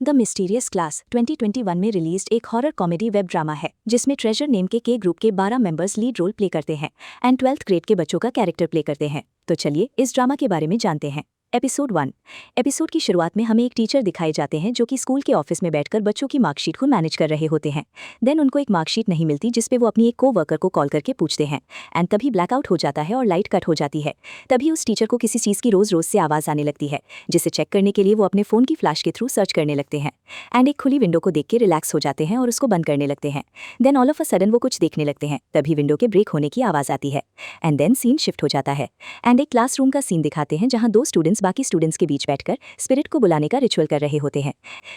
The mysterious class 2021 में released एक horror comedy web drama है जिसमें ट्रेजर नेम के ग्रुप के 12 मेंबर्स लीड रोल प्ले करते हैं एंड 12th ग्रेड के बच्चों का कैरेक्टर प्ले करते हैं। तो चलिए इस ड्रामा के बारे में जानते हैं। एपिसोड 1। एपिसोड की शुरुआत में हमें एक टीचर दिखाए जाते हैं जो कि स्कूल के ऑफिस में बैठकर बच्चों की मार्कशीट को मैनेज कर रहे होते हैं। देन उनको एक मार्कशीट नहीं मिलती जिसपे वो अपनी एक को-वर्कर को कॉल करके पूछते हैं एंड तभी ब्लैकआउट हो जाता है और लाइट कट हो जाती है। तभी उस टीचर को किसी चीज़ की रोज रोज से आवाज़ आने लगती है जिसे चेक करने के लिए वो अपने फ़ोन की फ्लैश के थ्रू सर्च करने लगते हैं एंड एक खुली विंडो को देख के रिलैक्स हो जाते हैं और उसको बंद करने लगते हैं। Then all of a sudden वो कुछ देखने लगते हैं, तभी विंडो के ब्रेक होने की आवाज़ आती है एंड देन सीन शिफ्ट हो जाता है एंड एक क्लासरूम का सीन दिखाते हैं जहाँ 2 स्टूडेंट्स बाकी स्टूडेंट्स के बीच बैठकर स्पिरिट को बुलाने का रिचुअल कर रहे होते हैं,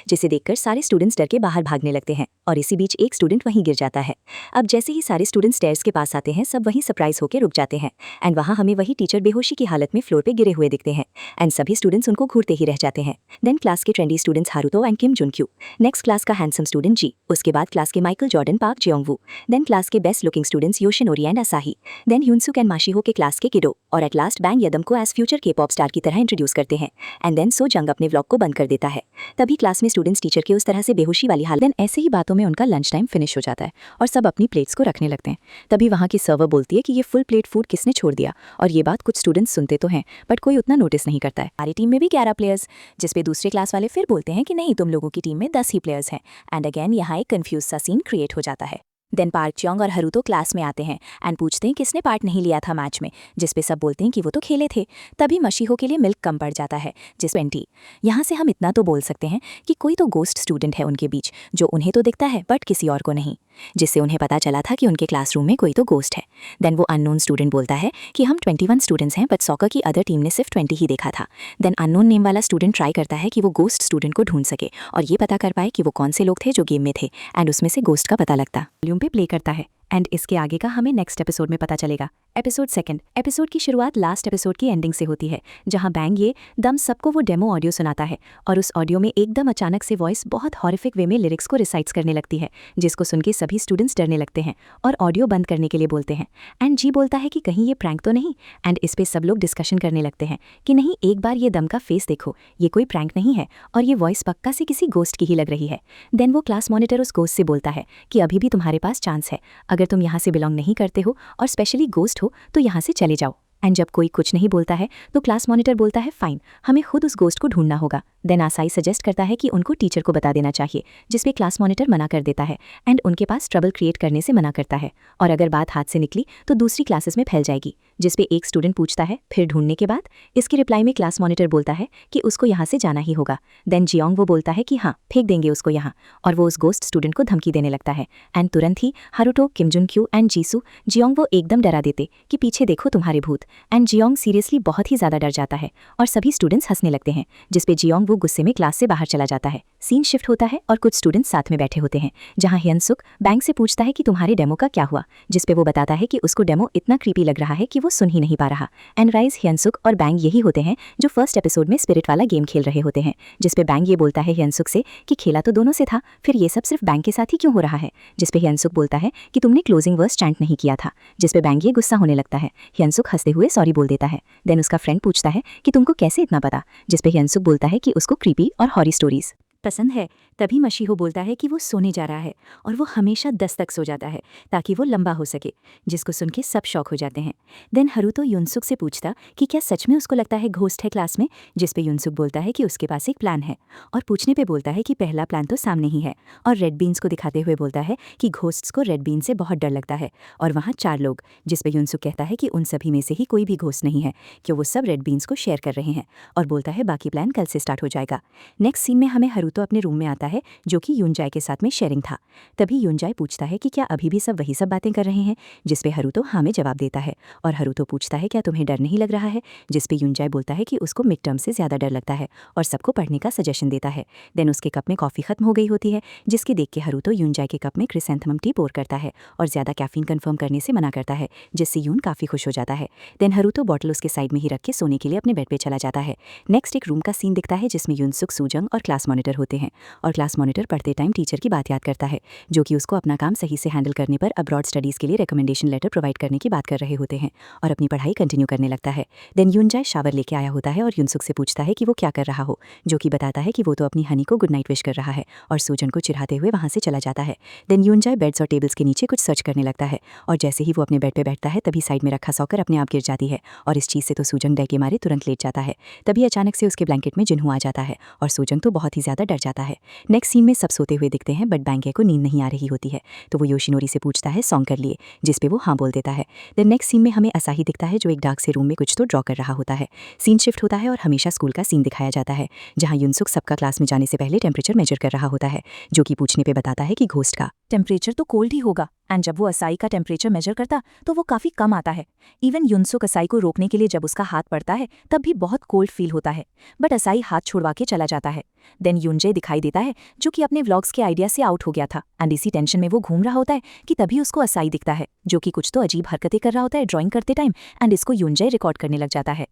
जिसे देखकर सारे स्टूडेंट्स डर के बाहर भागने लगते हैं और इसी बीच एक स्टूडेंट वहीं गिर जाता है। अब जैसे ही सारे स्टूडेंट्स स्टेयर्स के पास आते हैं सब वहीं सरप्राइज होकर रुक जाते हैं एंड वहाँ हमें वही टीचर बेहोशी की हालत में फ्लोर पे गिरे हुए दिखते हैं एंड सभी स्टूडेंट्स उनको घूरते ही रह जाते हैं। देन क्लास के trendy students Haruto and Kim Junkyu, next class का हैंडसम स्टूडेंट जी, उसके बाद क्लास के Michael Jordan Park Jeongwoo, then class के best looking students Yoshinori and Asahi, then Hyunsuk and Mashiho के क्लास के किडो और एट लास्ट बैंग यदम को एज फ्यूचर के पॉप स्टार की तरह इंट्रोड्यूस करते हैं एंड देन सो जंग अपने व्लॉग को बंद कर देता है। तभी क्लास में स्टूडेंट्स टीचर के उस तरह से बेहोशी वाली हालत। देन ऐसे ही बातों में उनका लंच टाइम फिनिश हो जाता है और सब अपनी प्लेट्स को रखने लगते हैं। तभी वहाँ की सर्वर बोलती है कि ये फुल प्लेट फूड किसने छोड़ दिया, और ये बात कुछ स्टूडेंट्स सुनते तो हैं बट कोई उतना नोटिस नहीं करता है। हमारी टीम में भी 11 प्लेयर्स, जिसपे दूसरे क्लास वाले फिर बोलते हैं कि नहीं तुम लोगों की टीम में 10 ही प्लेयर्स हैं एंड अगेन यहाँ एक कंफ्यूज सा सीन क्रिएट हो जाता है। देन पार्क च्योंग और हारुतो क्लास में आते हैं एंड पूछते हैं किसने पार्ट नहीं लिया था मैच में, जिसपे सब बोलते हैं कि वो तो खेले थे। तभी मशीहो के लिए मिल्क कम पड़ जाता है जिस 20। यहाँ से हम इतना तो बोल सकते हैं कि कोई तो गोस्ट स्टूडेंट है उनके बीच जो उन्हें तो दिखता है बट किसी और को नहीं, जिससे उन्हें पता चला था कि उनके क्लासरूम में कोई तो गोस्ट है। देन वो अननोन स्टूडेंट बोलता है कि हम 21 स्टूडेंट्स हैं बट सॉकर की अदर टीम ने सिर्फ 20 ही देखा था। देन अननोन नेम वाला स्टूडेंट ट्राई करता है कि वो गोस्ट स्टूडेंट को ढूंढ सके और ये पता कर पाए कि वो कौन से लोग थे जो गेम में थे एंड उसमें से गोस्ट का पता लगता वॉल्यूम पे प्ले करता है एंड इसके आगे का हमें नेक्स्ट एपिसोड में पता चलेगा। एपिसोड 2। एपिसोड की शुरुआत लास्ट एपिसोड की एंडिंग से होती है जहां बैंग ये दम सबको वो डेमो ऑडियो सुनाता है और उस ऑडियो में एकदम अचानक से वॉइस बहुत हॉरिफिक वे में लिरिक्स को रिसाइट्स करने लगती है, जिसको सुन के सभी स्टूडेंट्स डरने लगते हैं और ऑडियो बंद करने के लिए बोलते हैं एंड जी बोलता है कि कहीं ये प्रैंक तो नहीं एंड इस पे सब लोग डिस्कशन करने लगते हैं कि नहीं एक बार ये दम का फेस देखो, ये कोई प्रैंक नहीं है और ये वॉइस पक्का से किसी गोस्ट की ही लग रही है। देन वो क्लास मॉनिटर उस गोस्ट से बोलता है कि अभी भी तुम्हारे पास चांस है, अगर तुम यहाँ से बिलोंग नहीं करते हो और स्पेशली गोस्ट हो तो यहाँ से चले जाओ। एंड जब कोई कुछ नहीं बोलता है तो क्लास मॉनिटर बोलता है फाइन, हमें खुद उस गोस्ट को ढूंढना होगा। देन आसाई सजेस्ट करता है कि उनको टीचर को बता देना चाहिए, जिसपे क्लास मॉनिटर मना कर देता है एंड उनके पास ट्रबल क्रिएट करने से मना करता है और अगर बात हाथ से निकली तो दूसरी क्लासेस में फैल जाएगी, जिसपे एक स्टूडेंट पूछता है फिर ढूंढने के बाद। इसके रिप्लाई में क्लास मॉनिटर बोलता है कि उसको यहाँ से जाना ही होगा। देन जियोंग वो बोलता है कि हाँ फेंक देंगे उसको यहाँ, और वो उस गोस्ट स्टूडेंट को धमकी देने लगता है एंड तुरंत ही Haruto, Kim Junkyu and Jisoo Jeong वो एकदम डरा देते कि पीछे देखो तुम्हारे भूत एंड जियोंग सीरियसली बहुत ही ज्यादा डर जाता है और सभी स्टूडेंट्स हंसने लगते हैं, जिसपे जियोंग वो गुस्से में क्लास से बाहर चला जाता है। सीन शिफ्ट होता है और कुछ स्टूडेंट्स साथ में बैठे होते हैं जहां ह्यनसुक बैंक से पूछता है कि तुम्हारे डेमो का क्या हुआ, जिसपे वो बताता है कि उसको डेमो इतना क्रीपी लग रहा है कि वो सुन ही नहीं पा रहा। एंड राइज, ह्यनसुक और बैंक यही होते हैं जो फर्स्ट एपिसोड में स्पिरिट वाला गेम खेल रहे होते हैं, जिसपे बैंक ये बोलता है ह्यनसुक से कि खेला तो दोनों से था, फिर ये सब सिर्फ बैंक के साथ ही क्यों हो रहा है, जिसपे ह्यनसुक बोलता है कि तुमने क्लोजिंग वर्स चैंट नहीं किया था, जिसपे बैंक ये गुस्सा होने लगता है। ह्यनसुक हंसते हुए सॉरी बोल देता है। देन उसका फ्रेंड पूछता है कि तुमको कैसे इतना पता, जिसपे ह्यनसुक बोलता है कि उसको क्रीपी और हॉरी स्टोरीज पसंद है। तभी मशीहो बोलता है कि वो सोने जा रहा है और वो हमेशा 10 तक सो जाता है ताकि वो लंबा हो सके, जिसको सुन के सब शॉक हो जाते हैं। देन हारुतो युनसुक से पूछता कि क्या सच में उसको लगता है घोस्ट है क्लास में, जिसपे युनसुक बोलता है कि उसके पास एक प्लान है और पूछने पे बोलता है कि पहला प्लान तो सामने ही है, और रेड बीन्स को दिखाते हुए बोलता है कि घोस्ट्स को रेड बीन से बहुत डर लगता है और वहाँ 4 लोग, जिसपे युनसुक कहता है कि उन सभी में से ही कोई भी घोस्ट नहीं है, कि वो सब रेड बीन्स को शेयर कर रहे हैं और बोलता है बाकी प्लान कल से स्टार्ट हो जाएगा। नेक्स्ट सीन में हमें हारुतो अपने रूम में आता है जो कि यूनजाई के साथ में शेयरिंग था। तभी यूनजाई पूछता है कि क्या अभी भी सब वही सब बातें कर रहे हैं, जिसपे हारुतो हाँ में जवाब देता है और हारुतो पूछता है क्या तुम्हें डर नहीं लग रहा है, जिसपे यूनजाई बोलता है कि उसको मिड टर्म से ज्यादा डर लगता है और सबको पढ़ने का सजेशन देता है। देन उसके कप में कॉफी खत्म हो गई होती है, जिसके देख के हारुतो यूनजाई के कप में क्रिसैंथेमम टी पोर करता है और ज्यादा कैफीन कंफर्म करने से मना करता है, जिससे यून काफी खुश हो जाता है। देन हारुतो बॉटल उसके साइड में ही रख के सोने के लिए अपने बेड पे चला जाता है। नेक्स्ट एक रूम का सीन दिखता है जिसमें युनसुक, सूजंग और क्लास मॉनिटर होते हैं और क्लास मॉनिटर पढ़ते टाइम टीचर की बात याद करता है, जो कि उसको अपना काम सही से हैंडल करने पर अब्रॉड स्टडीज़ के लिए रिकमेंडेशन लेटर प्रोवाइड करने की बात कर रहे होते हैं और अपनी पढ़ाई कंटिन्यू करने लगता है। देन यूनजाए शावर लेके आया होता है और युनसुक से पूछता है कि वो क्या कर रहा हो, जो कि बताता है कि वो तो अपनी हनी को गुड नाइट विश कर रहा है और सूजन को चिढ़ाते हुए वहाँ से चला जाता है। देन यूनजाए बेड्स और टेबल्स के नीचे कुछ सर्च करने लगता है और जैसे ही वो अपने बेड पर बैठता है तभी साइड में रखा सॉकर अपने आप गिर जाती है और इस चीज़ से तो सूजन डर के मारे तुरंत लेट जाता है। तभी अचानक से उसके ब्लैंकेट में जिन्हू आ जाता है और सूजन तो बहुत ही ज़्यादा डर जाता है। नेक्स्ट सीन में सब सोते हुए दिखते हैं बट बैंगे को नींद नहीं आ रही होती है, तो वो योशिनोरी से पूछता है सॉन्ग कर लिए, जिस पे वो हाँ बोल देता है। देन नेक्स्ट सीन में हमें असाही दिखता है जो एक डार्क से रूम में कुछ तो ड्रॉ कर रहा होता है। सीन शिफ्ट होता है और हमेशा स्कूल का सीन दिखाया जाता है, जहाँ युनसुक सबका क्लास में जाने से पहले टेम्परेचर मेजर कर रहा होता है, जो कि पूछने पे बताता है कि घोस्ट का टेम्परेचर तो कोल्ड ही होगा। एंड जब वो असाई का टेम्परेचर मेजर करता तो वो काफ़ी कम आता है। इवन युनसुक असाई को रोकने के लिए जब उसका हाथ पड़ता है तब भी बहुत कोल्ड फील होता है, बट असाई हाथ छुड़वा के चला जाता है। देन युनजे दिखाई देता है जो कि अपने व्लॉग्स के आइडिया से आउट हो गया था एंड इसी टेंशन में वो घूम रहा होता है कि तभी उसको असाई दिखता है, जो कि कुछ तो अजीब हरकतें कर रहा होता है ड्राइंग करते टाइम एंड इसको युनजे रिकॉर्ड करने लग जाता है।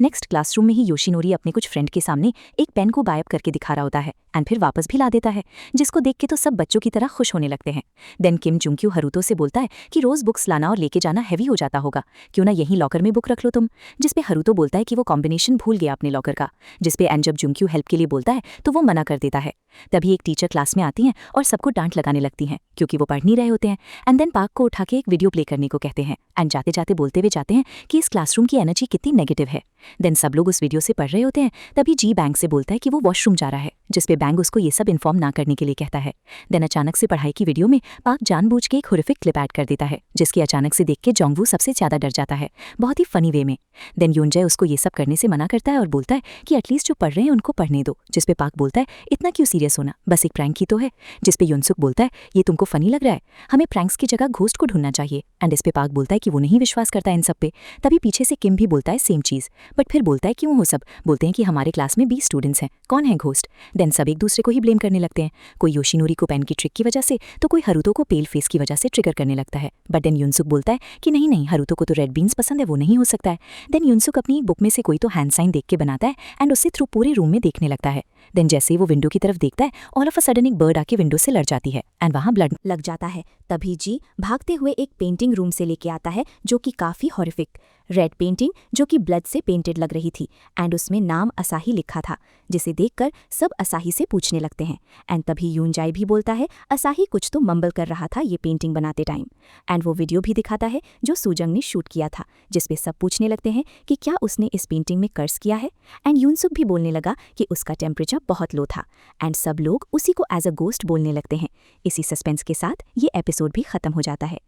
नेक्स्ट क्लासरूम में ही योशिनोरी अपने कुछ फ्रेंड के सामने एक पेन को गायब करके दिखा रहा होता है एंड फिर वापस भी ला देता है, जिसको देख के तो सब बच्चों की तरह खुश होने लगते हैं। देन किम जुंक्यू हरुतो से बोलता है कि रोज बुक्स लाना और लेके जाना हैवी हो जाता होगा, क्यों ना यहीं लॉकर में बुक रख लो तुम, जिसपे हरुतो बोलता है कि वो कॉम्बिनेशन भूल गया अपने लॉकर का, जिसपे एंड जब जुंक्यू हेल्प के लिए बोलता है तो वो मना कर देता है। तभी एक टीचर क्लास में आती हैं और सबको डांट लगाने लगती हैं क्योंकि वो पढ़ नहीं रहे होते हैं एंड देन पार्क को उठा के एक वीडियो प्ले करने को कहते हैं एंड जाते जाते बोलते हुए जाते हैं कि इस क्लासरूम की एनर्जी कितनी नेगेटिव है। देन सब लोग उस वीडियो से पढ़ रहे होते हैं, तभी जी बैंक से बोलता है कि वो वॉशरूम जा रहा है, जिसपे बैंक उसको ये सब इन्फॉर्म ना करने के लिए कहता है। देन अचानक से पढ़ाई की वीडियो में पार्क जानबूझ के एक होरिफिक क्लिप ऐड कर देता है, जिसकी अचानक से देख के जोंगवू सबसे ज्यादा डर जाता है, बहुत ही फनी वे में। देन यूनजे उसको ये सब करने से मना करता है और बोलता है कि एटलीस्ट जो पढ़ रहे हैं उनको पढ़ने दो, जिसपे पार्क बोलता है इतना क्यों सीरियस होना, बस एक प्रैंक ही तो है, जिसपे युनसुक बोलता है ये तुमको फनी लग रहा है, हमें प्रैंक्स की जगह घोस्ट को ढूंढना चाहिए एंड इस पे पार्क बोलता है कि वो नहीं विश्वास करता इन सब पे। तभी पीछे से किम भी बोलता है सेम चीज़, बट फिर बोलता है क्यों हो सब, बोलते हैं कि हमारे क्लास में 20 स्टूडेंट्स हैं, कौन है घोस्ट। देन सब एक दूसरे को ही ब्लेम करने लगते हैं, कोई योशिनोरी को पेन की ट्रिक की वजह से तो कोई हरुतो को पेल फेस की वजह से ट्रिगर करने लगता है। बट देन युनसुक बोलता है कि नहीं नहीं, हरुतो को तो रेड बीन्स पसंद है, वो नहीं हो सकता है। देन युनसुक अपनी बुक में से कोई तो हैंड साइन देख के बनाता है एंड उससे थ्रू पूरे रूम में देखने लगता है। देन जैसे ही वो विंडो की तरफ देखता है ऑल ऑफ अ सडन एक बर्ड आके विंडो से लड़ जाती है एंड वहाँ ब्लड लग जाता है। तभी जी भागते हुए एक पेंटिंग रूम से लेके आता है जो कि काफ़ी हॉरिफिक रेड पेंटिंग जो कि ब्लड से पेंटेड लग रही थी एंड उसमें नाम असाही लिखा था, जिसे देखकर सब असाही से पूछने लगते हैं। एंड तभी यूनजाई भी बोलता है असाही कुछ तो मम्बल कर रहा था ये पेंटिंग बनाते टाइम एंड वो वीडियो भी दिखाता है जो सूजंग ने शूट किया था, जिसपे सब पूछने लगते हैं कि क्या उसने इस पेंटिंग में कर्स किया है एंड युनसुक भी बोलने लगा कि उसका टेम्परेचर बहुत लो था एंड सब लोग उसी को एज अ गोस्ट बोलने लगते हैं। इसी सस्पेंस के साथ ये एपिसोड भी खत्म हो जाता है।